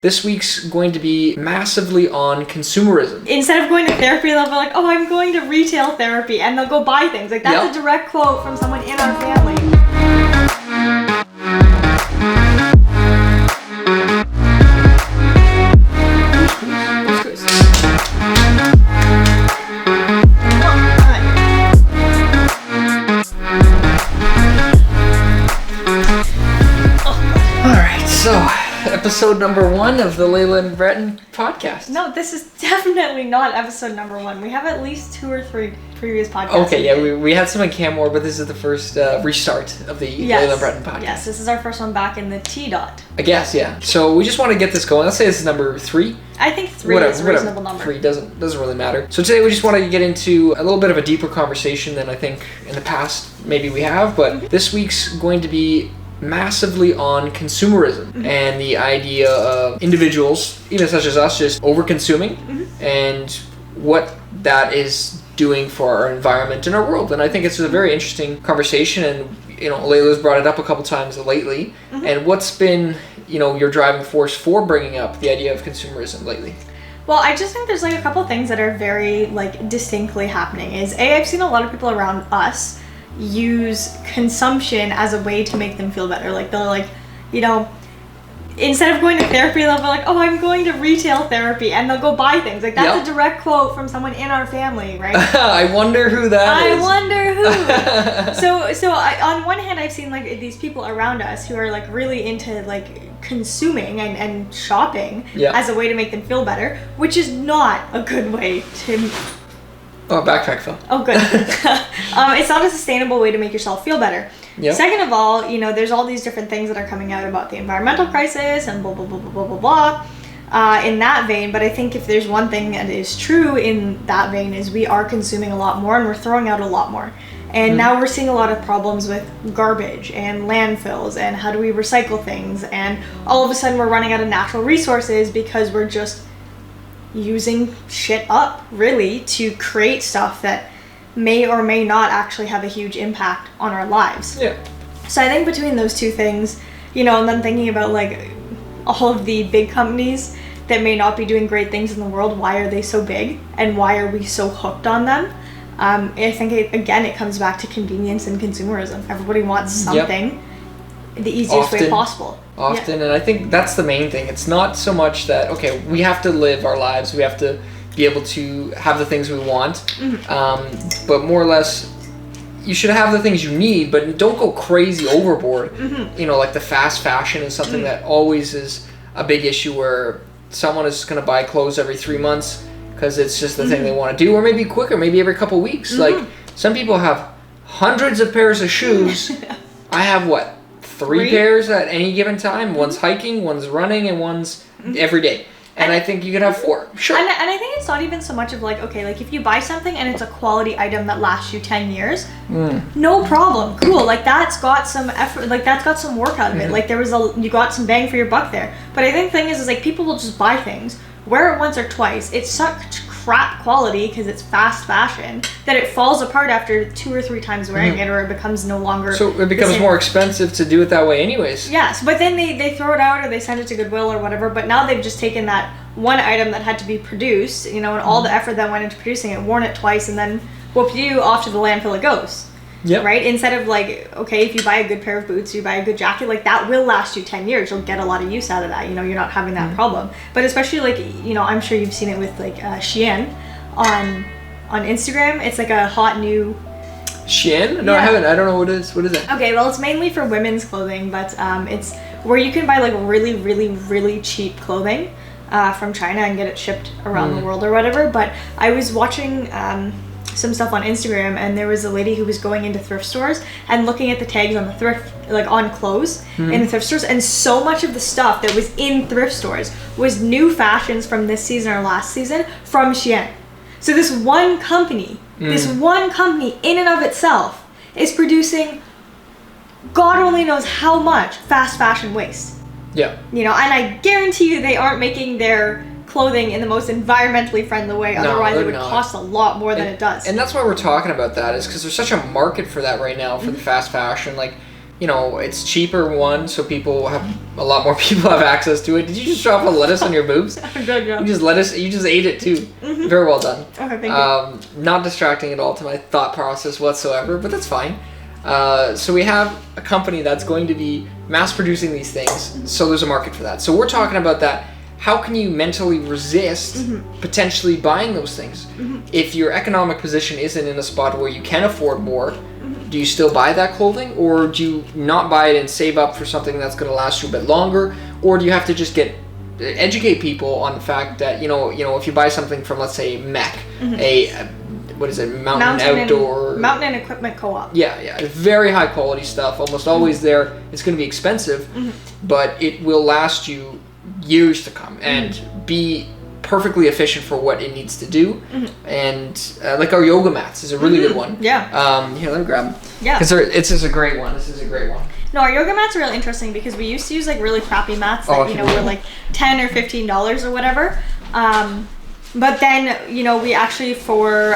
This week's going to be massively on consumerism. Instead of going to therapy, they'll be like, oh, I'm going to retail therapy, and they'll go buy things. Like, that's a direct quote from someone in our family. Episode number 1 of the LailaandBretten podcast. No, this is definitely not episode number 1. We have at least 2 or 3 previous podcasts. Okay, yeah, we had some in Canmore, but this is the first restart of the LailaandBretten podcast. Yes, this is our first one back in the T-dot. I guess, yeah. So we just want to get this going. Let's say this is number 3. I think 3 is a reasonable number. 3 doesn't really matter. So today we just want to get into a little bit of a deeper conversation than I think in the past maybe we have, but this week's going to be massively on consumerism and the idea of individuals, even such as us, just over-consuming and what that is doing for our environment and our world. And I think it's a very interesting conversation, and Laila's brought it up a couple times lately. And what's been your driving force for bringing up the idea of consumerism lately? Well, I just think there's a couple things that are very distinctly happening. I've seen a lot of people around us use consumption as a way to make them feel better. They'll instead of going to therapy, they'll be like, oh, I'm going to retail therapy, and they'll go buy things. Like, that's a direct quote from someone in our family, right? I wonder who that is. I wonder who. So on one hand, I've seen these people around us who are really into consuming and shopping as a way to make them feel better, which is not a good way to... Oh, backpack fell. Oh, good. It's not a sustainable way to make yourself feel better. Yep. Second of all, there's all these different things that are coming out about the environmental crisis and blah, blah, blah, blah, blah, blah, blah, in that vein. But I think if there's one thing that is true in that vein is we are consuming a lot more and we're throwing out a lot more. And now we're seeing a lot of problems with garbage and landfills and how do we recycle things. And all of a sudden we're running out of natural resources because we're just using shit up, really, to create stuff that may or may not actually have a huge impact on our lives. Yeah. So I think between those two things, and then thinking about all of the big companies that may not be doing great things in the world, why are they so big and why are we so hooked on them? I think it comes back to convenience and consumerism. Everybody wants something the easiest way possible. And I think that's the main thing. It's not so much that, okay, we have to live our lives, we have to be able to have the things we want, but more or less, you should have the things you need, but don't go crazy overboard. Like the fast fashion is something that always is a big issue, where someone is going to buy clothes every 3 months because it's just the thing they want to do, or maybe quicker, maybe every couple weeks. Some people have hundreds of pairs of shoes. I have 3 pairs at any given time. One's hiking, one's running, and one's every day. And I think you could have 4. Sure. And I think it's not even so much of if you buy something and it's a quality item that lasts you 10 years, no problem. Cool. That's got some effort. That's got some work out of it. You got some bang for your buck there. But I think the thing is people will just buy things, wear it once or twice. It's such crap quality because it's fast fashion that it falls apart after 2 or 3 times wearing it, or it becomes no longer. So it becomes more expensive to do it that way anyways. Yes, but then they throw it out or they send it to Goodwill or whatever, but now they've just taken that one item that had to be produced, and all the effort that went into producing it, worn it twice, and then whoop-de-doo, off to the landfill it goes. Yep. Right? Instead of okay, if you buy a good pair of boots, you buy a good jacket, that will last you 10 years. You'll get a lot of use out of that. You're not having that problem. But especially I'm sure you've seen it with Shein on Instagram. It's a hot new... Shein? No, I haven't. I don't know what it is. What is it? Okay, well, it's mainly for women's clothing, but it's where you can buy really, really, really cheap clothing from China and get it shipped around the world or whatever. But I was watching some stuff on Instagram, and there was a lady who was going into thrift stores and looking at the tags on the thrift, on clothes in the thrift stores, and so much of the stuff that was in thrift stores was new fashions from this season or last season from Shein. So this one company in and of itself is producing God only knows how much fast fashion waste. Yeah. And I guarantee you they aren't making their clothing in the most environmentally friendly way. Otherwise, it would cost a lot more than it does. And that's why we're talking about that, is because there's such a market for that right now, for the fast fashion. it's cheaper, one, so a lot more people have access to it. Did you just drop a lettuce on your boobs? Good job. You just ate it too. Mm-hmm. Very well done. Okay, thank you. Not distracting at all to my thought process whatsoever, but that's fine. So we have a company that's going to be mass producing these things, so there's a market for that. So we're talking about that. How can you mentally resist potentially buying those things? If your economic position isn't in a spot where you can afford more, do you still buy that clothing, or do you not buy it and save up for something that's going to last you a bit longer? Or do you have to just educate people on the fact that, if you buy something from, let's say, MEC, Mountain and Equipment Co-op. Yeah, very high quality stuff, almost always there. It's going to be expensive, but it will last you years to come and be perfectly efficient for what it needs to do. And like our yoga mats is a really good one. Here, let me grab them. Yeah, because this is a great one. No, our yoga mats are really interesting because we used to use like really crappy mats that were like $10 or $15 or whatever. But then, we actually, for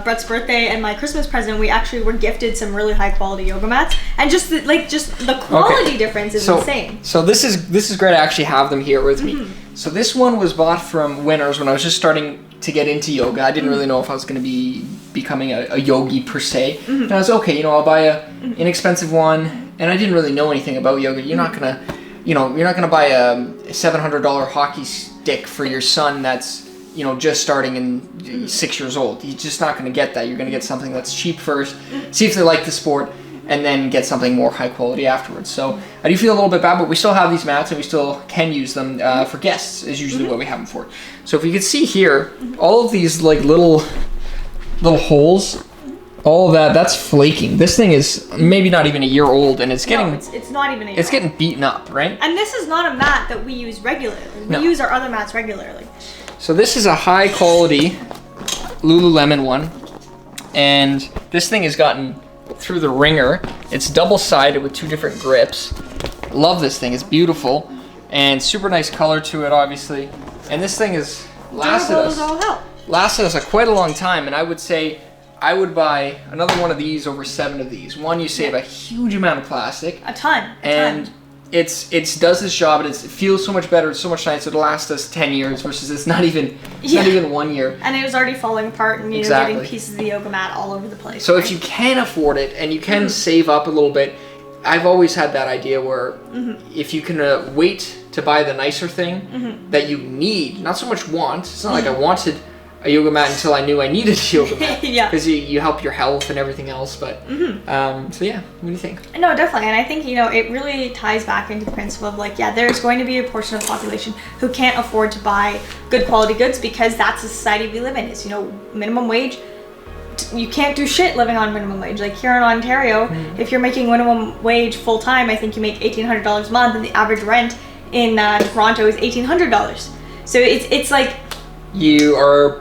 Brett's birthday and my Christmas present, we actually were gifted some really high quality yoga mats, and just the quality difference is insane. So this is great. I actually have them here with me. So this one was bought from Winners when I was just starting to get into yoga. I didn't really know if I was going to be becoming a yogi per se. And I was I'll buy an inexpensive one, and I didn't really know anything about yoga. You're not gonna, you're not gonna buy a $700 hockey stick for your son that's just starting and 6 years old. You're just not going to get that. You're going to get something that's cheap first, see if they like the sport, and then get something more high quality afterwards. So I do feel a little bit bad, but we still have these mats and we still can use them for guests is usually what we have them for. So if you can see here, all of these like little holes, all of that's flaking. This thing is maybe not even a year old, and it's getting it's not even a year it's getting beaten up, right? And this is not a mat that we use regularly. We use our other mats regularly. So this is a high quality Lululemon one, and this thing has gotten through the ringer. It's double-sided with 2 different grips. Love this thing. It's beautiful and super nice color to it, obviously. And this thing has lasted us quite a long time, and I would say I would buy another one of these over 7 of these. One, you save a huge amount of plastic. A ton. It does this job, and it feels so much better. It's so much nicer. It'll last us 10 years versus it's not even 1 year. And it was already falling apart, and getting pieces of the yoga mat all over the place. So if you can afford it and you can save up a little bit, I've always had that idea where if you can wait to buy the nicer thing that you need, not so much want. It's not like I wanted a yoga mat until I knew I needed a yoga mat. Because you help your health and everything else. But so yeah, what do you think? No, definitely. And I think it really ties back into the principle of there's going to be a portion of the population who can't afford to buy good quality goods because that's the society we live in. It's minimum wage. You can't do shit living on minimum wage. Like here in Ontario, if you're making minimum wage full time, I think you make $1,800 a month, and the average rent in Toronto is $1,800. So it's like you are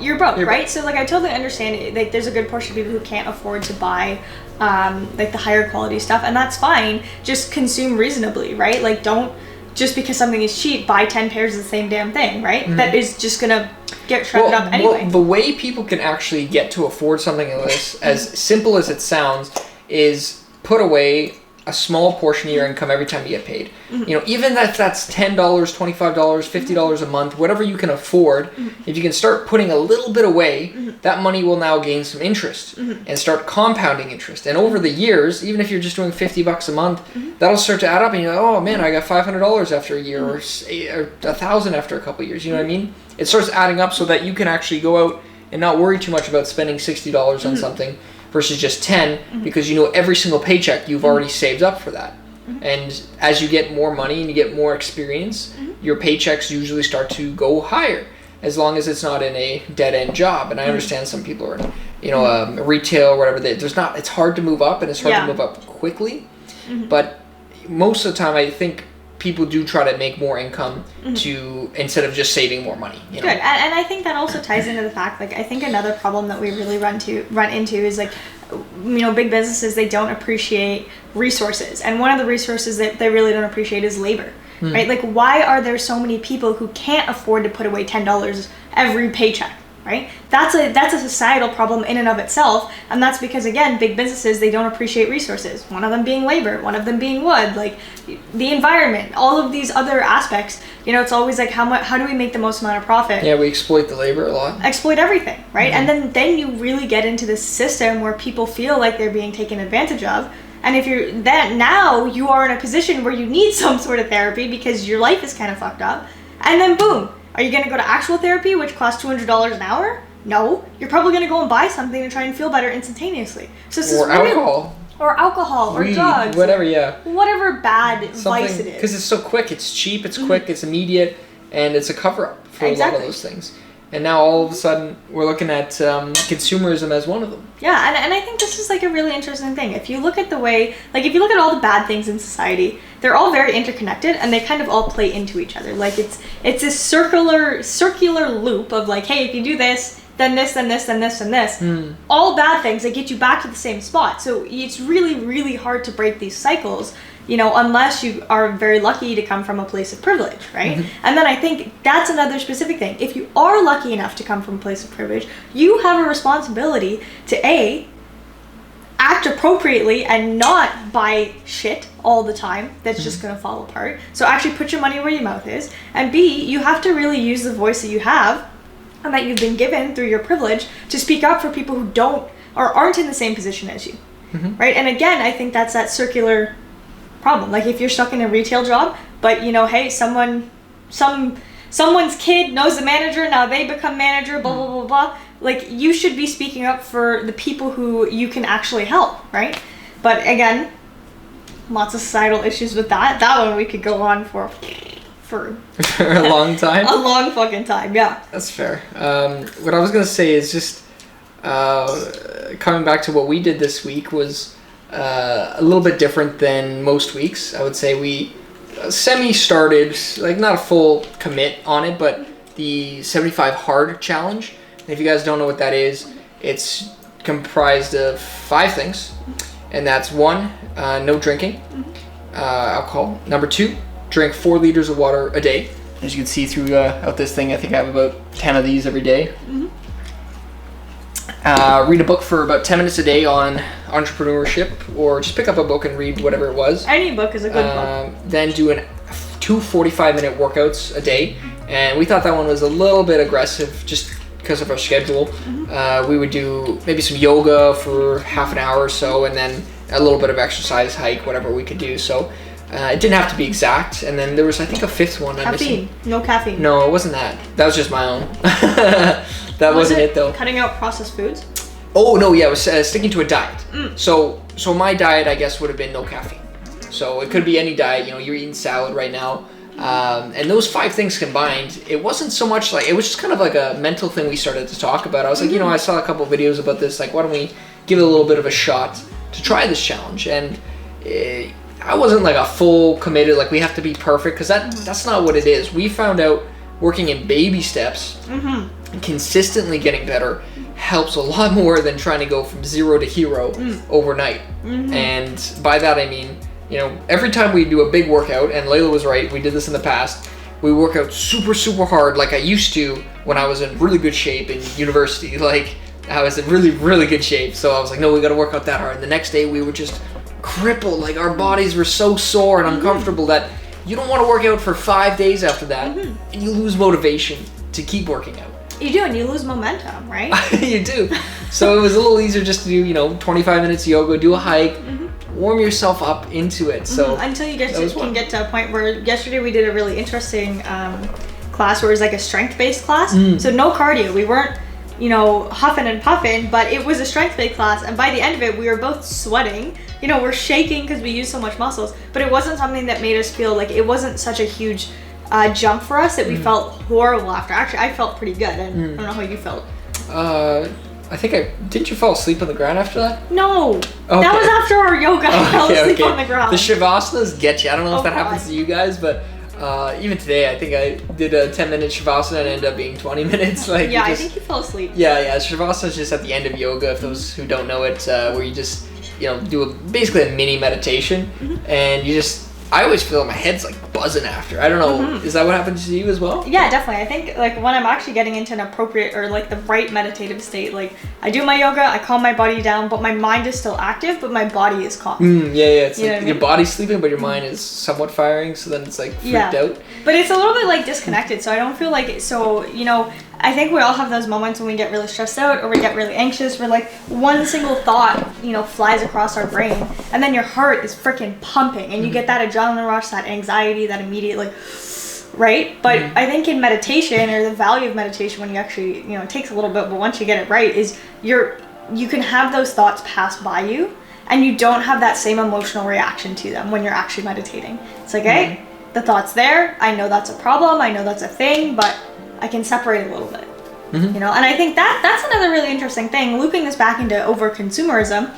You're broke, right? So I totally understand it. There's a good portion of people who can't afford to buy the higher quality stuff, and that's fine. Just consume reasonably, right? Don't just because something is cheap, buy 10 pairs of the same damn thing, right? That is just gonna get shredded up anyway. Well, the way people can actually get to afford something like this, as simple as it sounds, is put away a small portion of your income every time you get paid. Even if that's $10, $25, $50 a month, whatever you can afford, if you can start putting a little bit away, that money will now gain some interest and start compounding interest. And over the years, even if you're just doing $50 a month, that'll start to add up, and you're like, oh man, I got $500 after a year, or $1,000 after a couple of years. You know what I mean? It starts adding up so that you can actually go out and not worry too much about spending $60 on something versus just 10, because every single paycheck you've already saved up for that. And as you get more money and you get more experience, your paychecks usually start to go higher, as long as it's not in a dead-end job. And I understand some people are in retail or whatever. It's hard to move up, and it's hard to move up quickly. But most of the time, I think people do try to make more income instead of just saving more money. Good, and I think that also ties into the fact, I think another problem that we really run into is big businesses, they don't appreciate resources, and one of the resources that they really don't appreciate is labor, right? Why are there so many people who can't afford to put away $10 every paycheck, right? That's a societal problem in and of itself, and that's because, again, big businesses, they don't appreciate resources. One of them being labor, one of them being wood, like the environment, all of these other aspects. It's always like how do we make the most amount of profit? Yeah, we exploit the labor a lot. Exploit everything, right? And then you really get into this system where people feel like they're being taken advantage of. And if you're that now, you are in a position where you need some sort of therapy because your life is kind of fucked up. And then boom, are you going to go to actual therapy, which costs $200 an hour? No. You're probably going to go and buy something to try and feel better instantaneously. So this or alcohol. Or alcohol, weed, or drugs. Whatever, yeah. Whatever bad vice it is. Because it's so quick, it's cheap, it's quick, it's immediate, and it's a cover-up for a lot of those things. And now all of a sudden, we're looking at consumerism as one of them. Yeah, and I think this is like a really interesting thing. If you look at the way, like if you look at all the bad things in society, they're all very interconnected and they kind of all play into each other. Like it's this circular loop of like, hey, if you do this, then this, then this, then this, and this. All bad things that get you back to the same spot. So it's really, really hard to break these cycles, unless you are very lucky to come from a place of privilege, right? And then I think that's another specific thing. If you are lucky enough to come from a place of privilege, you have a responsibility to act appropriately and not buy shit all the time that's just going to fall apart. So actually put your money where your mouth is. And B, you have to really use the voice that you have and that you've been given through your privilege to speak up for people who don't or aren't in the same position as you, right? And again, I think that's that circular problem. Like if you're stuck in a retail job, but hey, someone's kid knows the manager, now they become manager, blah blah blah blah. Like you should be speaking up for the people who you can actually help, right? But again, lots of societal issues with that. That one we could go on for a long time. A long fucking time, yeah. That's fair. What I was gonna say is just coming back to what we did this week was a little bit different than most weeks. I would say we semi-started, like not a full commit on it, but the 75 hard challenge. And if you guys don't know what that is, it's comprised of 5 things. And that's 1, no drinking alcohol. Number 2, drink 4 liters of water a day. As you can see throughout this thing, I think I have about 10 of these every day. Read a book for about 10 minutes a day on entrepreneurship, or just pick up a book and read whatever it was. Any book is a good book. Then do 2 45-minute workouts a day. And we thought that one was a little bit aggressive just because of our schedule. We would do maybe some yoga for half an hour or so, and then a little bit of exercise, hike, whatever we could do. So it didn't have to be exact. And then there was, I think, a 5th one. Caffeine. No caffeine. No, it wasn't that. That was just my own. That wasn't it though. Cutting out processed foods? Oh, no, yeah, it was sticking to a diet. So my diet, I guess, would have been no caffeine. So it could be any diet. You're eating salad right now. And those 5 things combined, it wasn't so much like, it was just kind of like a mental thing we started to talk about. I was like, I saw a couple of videos about this, like, why don't we give it a little bit of a shot to try this challenge? And I wasn't like a full committed, like we have to be perfect, because that's not what it is. We found out working in baby steps, consistently getting better helps a lot more than trying to go from 0 to hero overnight. And by that I mean, every time we do a big workout, and Laila was right, we did this in the past, we work out super, super hard like I used to when I was in really good shape in university. Like, I was in really, really good shape. So I was like, no, we got to work out that hard. And the next day we were just crippled. Like, our bodies were so sore and uncomfortable that you don't want to work out for 5 days after that. And you lose motivation to keep working out. You do, and you lose momentum, right? You do. So it was a little easier just to do, 25 minutes yoga, do a hike, warm yourself up into it. So until you can get to a point where, yesterday we did a really interesting class where it was like a strength-based class. So no cardio. We weren't, huffing and puffing, but it was a strength-based class. And by the end of it, we were both sweating. We're shaking because we use so much muscles. But it wasn't something that made us feel like, it wasn't such a huge jump for us that we felt horrible after. Actually, I felt pretty good. And I don't know how you felt. I think didn't you fall asleep on the ground after that? No. Okay. That was after our yoga. I fell asleep on the ground. The Shavasana get you. I don't know if that happens to you guys, but even today, I think I did a 10-minute Shavasana and it ended up being 20 minutes. Like, I think you fell asleep. Yeah. Shavasana is just at the end of yoga, if those who don't know it, where you just, do basically a mini meditation, and you just, I always feel my head's like buzzing after. I don't know. Is that what happens to you as well? Yeah, definitely. I think like when I'm actually getting into an appropriate or like the right meditative state, like I do my yoga, I calm my body down, but my mind is still active, but my body is calm. Yeah. It's like your body's sleeping, but your mind is somewhat firing. So then it's like freaked out. But it's a little bit like disconnected. So I don't feel like so. I think we all have those moments when we get really stressed out or we get really anxious where like one single thought, flies across our brain and then your heart is freaking pumping and you get that adrenaline rush, that anxiety, that immediate like, right? But I think in meditation or the value of meditation when you actually, it takes a little bit, but once you get it right is you can have those thoughts pass by you and you don't have that same emotional reaction to them when you're actually meditating. It's like, hey, the thought's there. I know that's a problem. I know that's a thing, but I can separate a little bit, and I think that's another really interesting thing, looping this back into over-consumerism,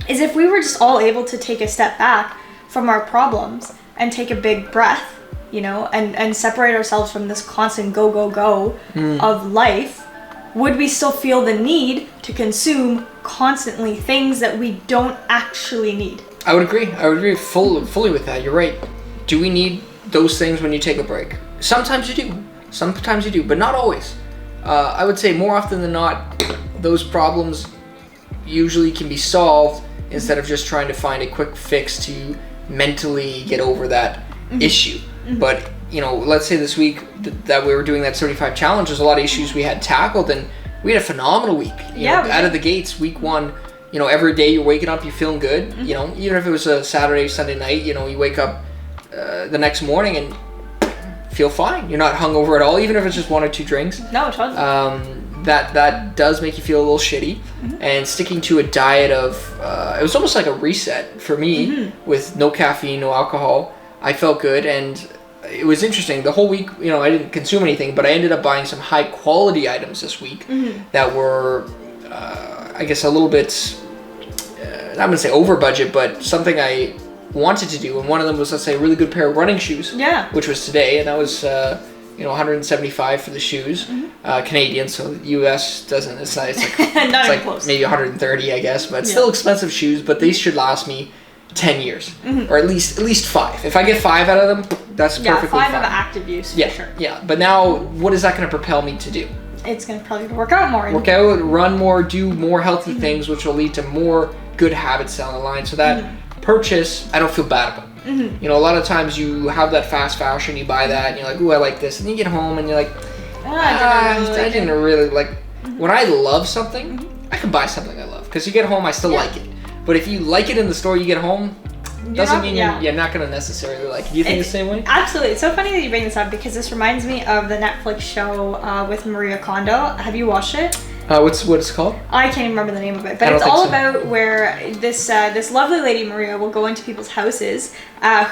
is if we were just all able to take a step back from our problems and take a big breath, and separate ourselves from this constant go of life, would we still feel the need to consume constantly things that we don't actually need? I would agree fully with that. You're right. Do we need those things when you take a break? Sometimes you do, but not always. I would say more often than not, those problems usually can be solved instead of just trying to find a quick fix to mentally get over that issue. But, let's say this week that we were doing that 75 challenge, there's a lot of issues we had tackled, and we had a phenomenal week. Out of the gates, week one, every day you're waking up, you're feeling good. Even if it was a Saturday, Sunday night, you wake up the next morning and feel fine. You're not hungover at all, even if it's just one or two drinks. No, totally. That does make you feel a little shitty. And sticking to a diet of it was almost like a reset for me with no caffeine, no alcohol. I felt good, and it was interesting. The whole week, I didn't consume anything, but I ended up buying some high quality items this week that were, I guess, a little bit, I'm gonna say over budget, but something I wanted to do, and one of them was, let's say, a really good pair of running shoes, which was today, and that was $175 for the shoes, Canadian, so US doesn't, it's like not it's like close. maybe 130 I guess, but still expensive shoes, but these should last me 10 years or at least 5. If I get 5 out of them, that's perfectly fine. 5 of active use for sure. But now what is that going to propel me to do? It's going to probably work out more, run more, do more healthy things, which will lead to more good habits down the line, so that purchase I don't feel bad about. A lot of times you have that fast fashion, you buy that and you're like, ooh, I like this, and you get home and you're like, I didn't really like. When I love something, I can buy something I love, because you get home, I still like it. But if you like it in the store, you get home, doesn't mean you're not going to necessarily like it. Do you think the same way? Absolutely. It's so funny that you bring this up, because this reminds me of the Netflix show with Maria Kondo. Have you watched it? What's it called? I can't even remember the name of it, but it's all about where this lovely lady Maria will go into people's houses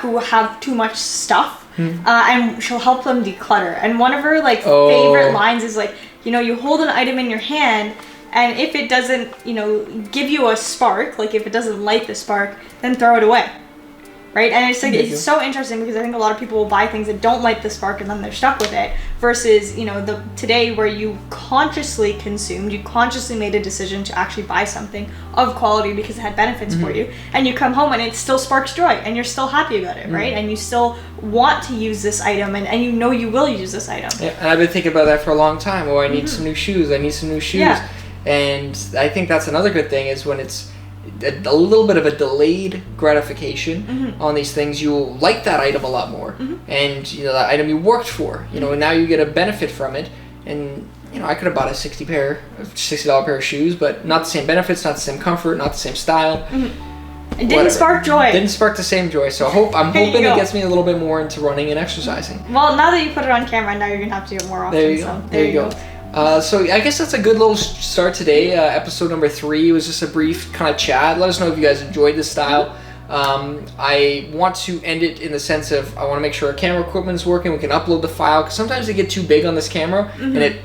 who have too much stuff, and she'll help them declutter. And one of her favorite lines is like, you hold an item in your hand, and if it doesn't, give you a spark, like if it doesn't light the spark, then throw it away. Right? And it's like, it's so interesting, because I think a lot of people will buy things that don't light the spark and then they're stuck with it, versus, today where you consciously consumed, you consciously made a decision to actually buy something of quality because it had benefits for you, and you come home and it still sparks joy and you're still happy about it, right? And you still want to use this item, and you know you will use this item. Yeah, and I've been thinking about that for a long time. I need some new shoes. Yeah. And I think that's another good thing, is when it's a little bit of a delayed gratification on these things, you'll like that item a lot more, and that item you worked for, and now you get a benefit from it. And I could have bought a $60 pair of shoes, but not the same benefits, not the same comfort, not the same style. It didn't spark joy. Didn't spark the same joy. So I'm hoping it gets me a little bit more into running and exercising. Well, now that you put it on camera, now you're gonna have to do it more often. There you go. So I guess that's a good little start today. Episode number 3 was just a brief kind of chat. Let us know if you guys enjoyed this style. I want to end it in the sense of, I want to make sure our camera equipment is working. We can upload the file, because sometimes they get too big on this camera and it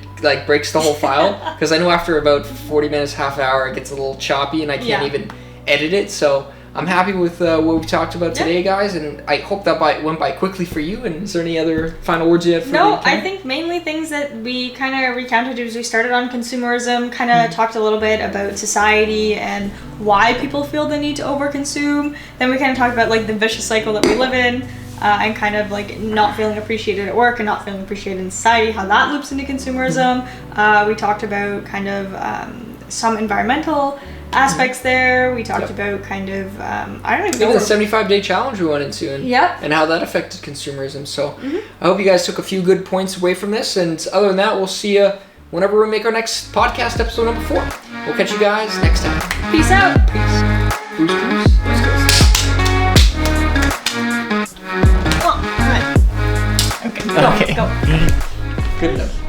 breaks the whole file. Because I know after about 40 minutes, half an hour, it gets a little choppy and I can't even edit it. So I'm happy with what we talked about today, guys, and I hope that went by quickly for you. And is there any other final words you had for me? No, I think mainly things that we kind of recounted as we started on consumerism, kind of talked a little bit about society and why people feel the need to overconsume. Then we kind of talked about like the vicious cycle that we live in. And kind of like not feeling appreciated at work and not feeling appreciated in society, how that loops into consumerism. We talked about kind of some environmental aspects there. We talked about kind of, I don't even know. Even the 75-day challenge we went into and how that affected consumerism. So I hope you guys took a few good points away from this. And other than that, we'll see you whenever we make our next podcast, episode number 4. We'll catch you guys next time. Peace out. Peace. BoosCrew. Okay, go. Good enough.